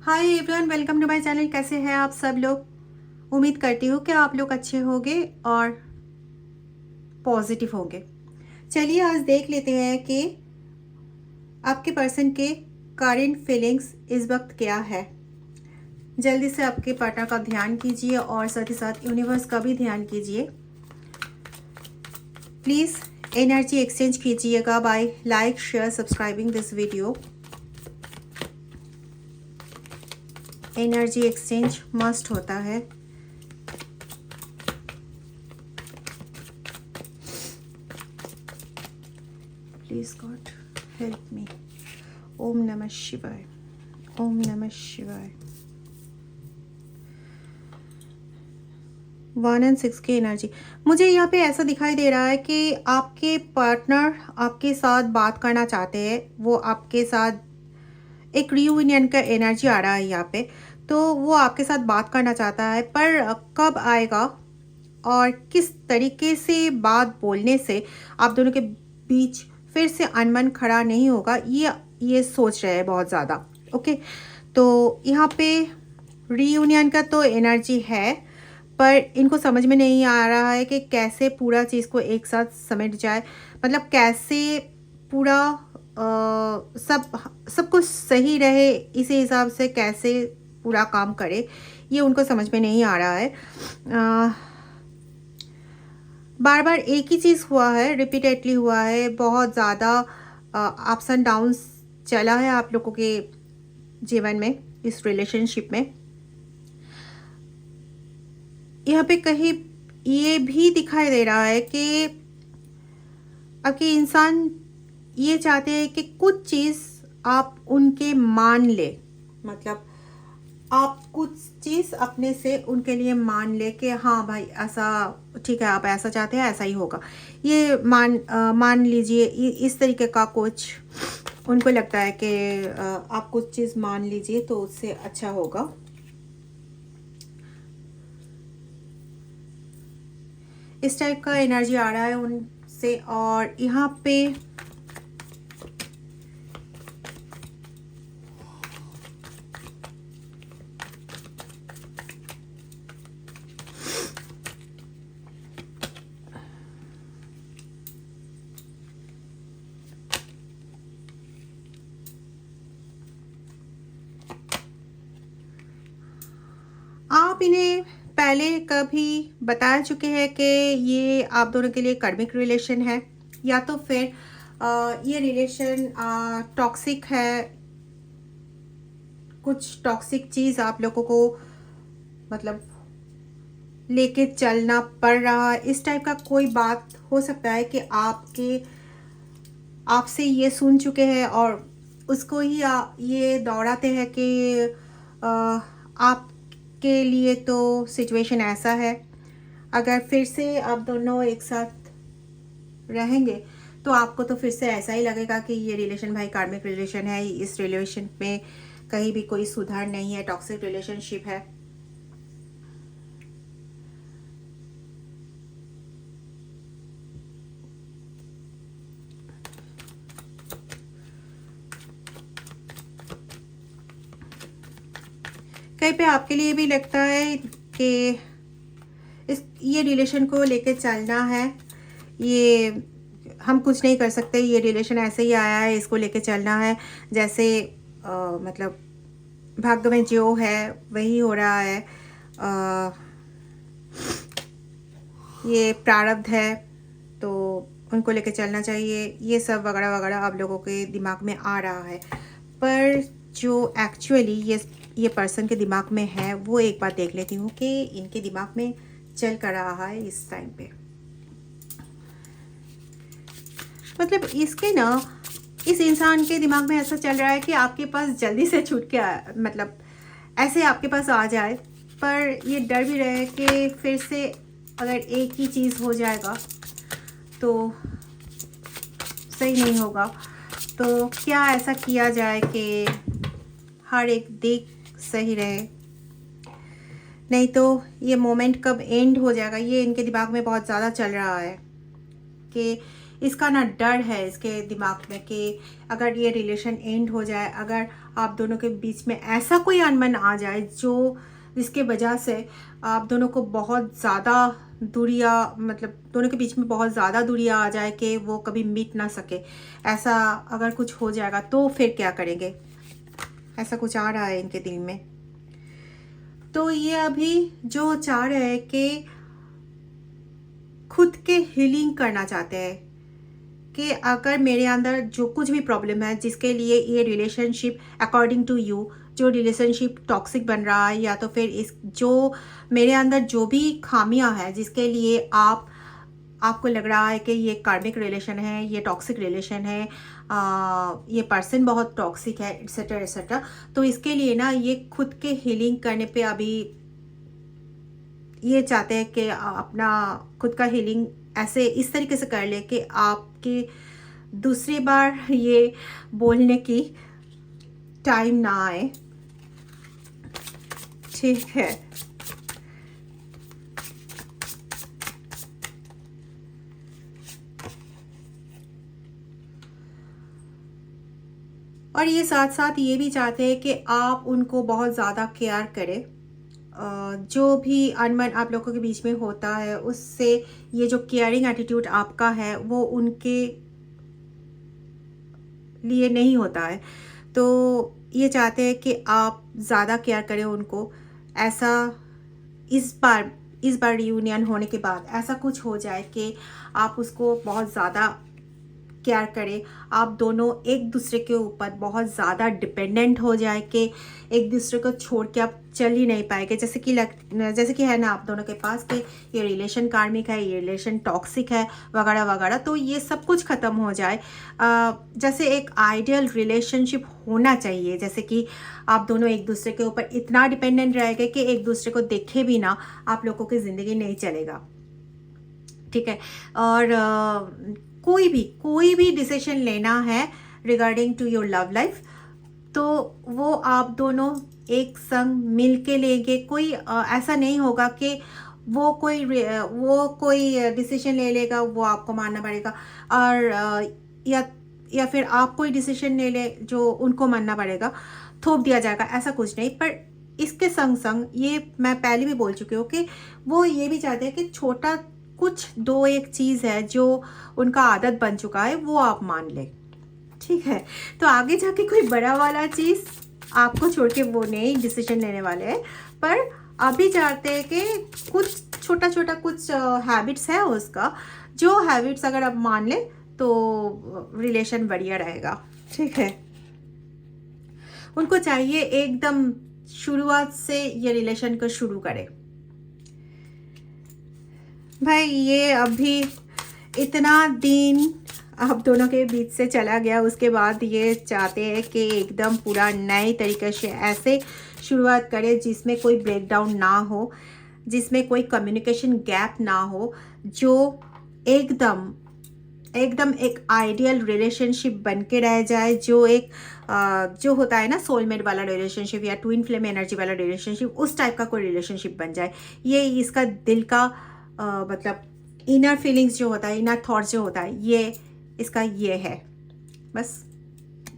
Hi everyone, welcome to my channel. कैसे हैं आप सब लोग? उम्मीद करती हूँ कि आप लोग अच्छे होंगे और पॉजिटिव होंगे। चलिए आज देख लेते हैं कि आपके पर्सन के करंट फीलिंग्स इस वक्त क्या है। जल्दी से आपके पार्टनर का ध्यान कीजिए और साथ ही साथ यूनिवर्स का भी ध्यान कीजिए। प्लीज़ एनर्जी एक्सचेंज कीजिएगा by like share subscribing this video. Energy exchange must होता है। Please God help me. ओम नमः शिवाय, ओम नमः शिवाय। 1 और 6 की एनर्जी मुझे यहाँ पे ऐसा दिखाई दे रहा है कि आपके पार्टनर आपके साथ बात करना चाहते हैं। वो आपके साथ एक रियूनियन का एनर्जी आ रहा है यहाँ पे। तो वो आपके साथ बात करना चाहता है, पर कब आएगा और किस तरीके से बात बोलने से आप दोनों के बीच फिर से अनबन खड़ा नहीं होगा, ये सोच रहे हैं बहुत ज़्यादा। ओके, तो यहाँ पे रीयूनियन का तो एनर्जी है, पर इनको समझ में नहीं आ रहा है कि कैसे पूरा चीज़ को एक साथ समेट जाए। मतलब कैसे पूरा सब कुछ सही रहे, इसी हिसाब से कैसे पूरा काम करे, ये उनको समझ में नहीं आ रहा है। बार बार एक ही चीज़ हुआ है, रिपीटेडली हुआ है। बहुत ज़्यादा अप्स एंड डाउन्स चला है आप लोगों के जीवन में, इस रिलेशनशिप में। यहाँ पे कहीं ये भी दिखाई दे रहा है कि आपके इंसान ये चाहते हैं कि कुछ चीज़ आप उनके मान ले। मतलब आप कुछ चीज़ अपने से उनके लिए मान ले कि हाँ भाई ऐसा ठीक है, आप ऐसा चाहते हैं ऐसा ही होगा। ये मान लीजिए, इस तरीके का कुछ उनको लगता है कि आप कुछ चीज़ मान लीजिए तो उससे अच्छा होगा। इस टाइप का एनर्जी आ रहा है उनसे। और यहाँ पे आप इन्हें पहले कभी बता चुके हैं कि ये आप दोनों के लिए कार्मिक रिलेशन है, या तो फिर ये रिलेशन टॉक्सिक है। कुछ टॉक्सिक चीज़ आप लोगों को मतलब लेके चलना पड़ रहा है, इस टाइप का कोई बात हो सकता है कि आपसे ये सुन चुके हैं और उसको ही ये दौड़ाते हैं कि आपके लिए तो सिचुएशन ऐसा है, अगर फिर से आप दोनों एक साथ रहेंगे तो आपको तो फिर से ऐसा ही लगेगा कि ये रिलेशन भाई कार्मिक रिलेशन है, इस रिलेशन में कहीं भी कोई सुधार नहीं है, टॉक्सिक रिलेशनशिप है। कहीं पे आपके लिए भी लगता है कि ये रिलेशन को लेके चलना है, ये हम कुछ नहीं कर सकते, ये रिलेशन ऐसे ही आया है, इसको लेके चलना है। जैसे मतलब भाग्य में जो है वही हो रहा है, ये प्रारब्ध है तो उनको लेके चलना चाहिए, ये सब वगैरह वगैरह आप लोगों के दिमाग में आ रहा है। पर जो एक्चुअली ये पर्सन के दिमाग में है वो एक बार देख लेती हूँ कि इनके दिमाग में चल कर रहा है इस टाइम पे। मतलब इसके ना, इस इंसान के दिमाग में ऐसा चल रहा है कि आपके पास जल्दी से छूट के मतलब ऐसे आपके पास आ जाए, पर ये डर भी रहे कि फिर से अगर एक ही चीज़ हो जाएगा तो सही नहीं होगा। तो क्या ऐसा किया जाए कि हर एक देख सही रहे, नहीं तो ये मोमेंट कब एंड हो जाएगा, ये इनके दिमाग में बहुत ज़्यादा चल रहा है कि इसका ना डर है इसके दिमाग में कि अगर ये रिलेशन एंड हो जाए, अगर आप दोनों के बीच में ऐसा कोई अनबन आ जाए जो जिसके वजह से आप दोनों को बहुत ज़्यादा दूरियाँ, मतलब दोनों के बीच में बहुत ज़्यादा दूरियाँ आ जाए कि वो कभी मिट ना सके, ऐसा अगर कुछ हो जाएगा तो फिर क्या करेंगे? ऐसा कुछ आ रहा है इनके दिल में। तो ये अभी जो चाह रहे हैं कि खुद के हीलिंग करना चाहते हैं कि अगर मेरे अंदर जो कुछ भी प्रॉब्लम है जिसके लिए ये रिलेशनशिप अकॉर्डिंग टू यू जो रिलेशनशिप टॉक्सिक बन रहा है, या तो फिर इस जो मेरे अंदर जो भी खामियां है जिसके लिए आपको लग रहा है कि ये कार्मिक रिलेशन है, ये टॉक्सिक रिलेशन है, ये पर्सन बहुत टॉक्सिक है, एट्सेट्रा एट्सेट्रा, तो इसके लिए ना ये खुद के हीलिंग करने पे अभी ये चाहते हैं कि अपना खुद का हीलिंग ऐसे इस तरीके से कर ले कि आपके दूसरी बार ये बोलने की टाइम ना आए। ठीक है, और ये साथ साथ ये भी चाहते हैं कि आप उनको बहुत ज़्यादा केयर करें। जो भी अनबन आप लोगों के बीच में होता है उससे ये जो केयरिंग एटीट्यूड आपका है वो उनके लिए नहीं होता है, तो ये चाहते हैं कि आप ज़्यादा केयर करें उनको। ऐसा इस बार रियूनियन होने के बाद ऐसा कुछ हो जाए कि आप उसको बहुत ज़्यादा केयर करें, आप दोनों एक दूसरे के ऊपर बहुत ज़्यादा डिपेंडेंट हो जाए कि एक दूसरे को छोड़ के आप चल ही नहीं पाएंगे, जैसे कि है ना आप दोनों के पास कि ये रिलेशन कार्मिक है, ये रिलेशन टॉक्सिक है, वगैरह वगैरह। तो ये सब कुछ ख़त्म हो जाए, जैसे एक आइडियल रिलेशनशिप होना चाहिए, जैसे कि आप दोनों एक दूसरे के ऊपर इतना डिपेंडेंट रहेंगे कि एक दूसरे को देखे भी ना आप लोगों की ज़िंदगी नहीं चलेगा। ठीक है, और कोई भी डिसीजन लेना है regarding to your love life तो वो आप दोनों एक संग मिल के लेंगे। कोई ऐसा नहीं होगा कि वो कोई डिसीजन ले लेगा वो आपको मानना पड़ेगा, और या फिर आप कोई डिसीजन ले ले जो उनको मानना पड़ेगा, थोप दिया जाएगा, ऐसा कुछ नहीं। पर इसके संग संग ये मैं पहले भी बोल चुकी हूँ कि वो ये भी चाहते हैं कि छोटा कुछ दो एक चीज़ है जो उनका आदत बन चुका है वो आप मान लें। ठीक है, तो आगे जाके कोई बड़ा वाला चीज़ आपको छोड़ के वो नहीं डिसीजन लेने वाले हैं, पर अभी चाहते हैं कि कुछ छोटा छोटा कुछ हैबिट्स है उसका, जो हैबिट्स अगर आप मान लें तो रिलेशन बढ़िया रहेगा। ठीक है, उनको चाहिए एकदम शुरुआत से ये रिलेशन को शुरू करें। भाई ये अभी इतना दिन आप दोनों के बीच से चला गया, उसके बाद ये चाहते हैं कि एकदम पूरा नए तरीके से ऐसे शुरुआत करें जिसमें कोई ब्रेकडाउन ना हो, जिसमें कोई कम्युनिकेशन गैप ना हो, जो एकदम एक आइडियल रिलेशनशिप बन के रह जाए, जो जो होता है ना सोलमेट वाला रिलेशनशिप या ट्विन फ्लेम एनर्जी वाला रिलेशनशिप, उस टाइप का कोई रिलेशनशिप बन जाए। ये इसका दिल का मतलब इनर फीलिंग्स जो होता है, इनर थॉट्स जो होता है, ये इसका ये है बस।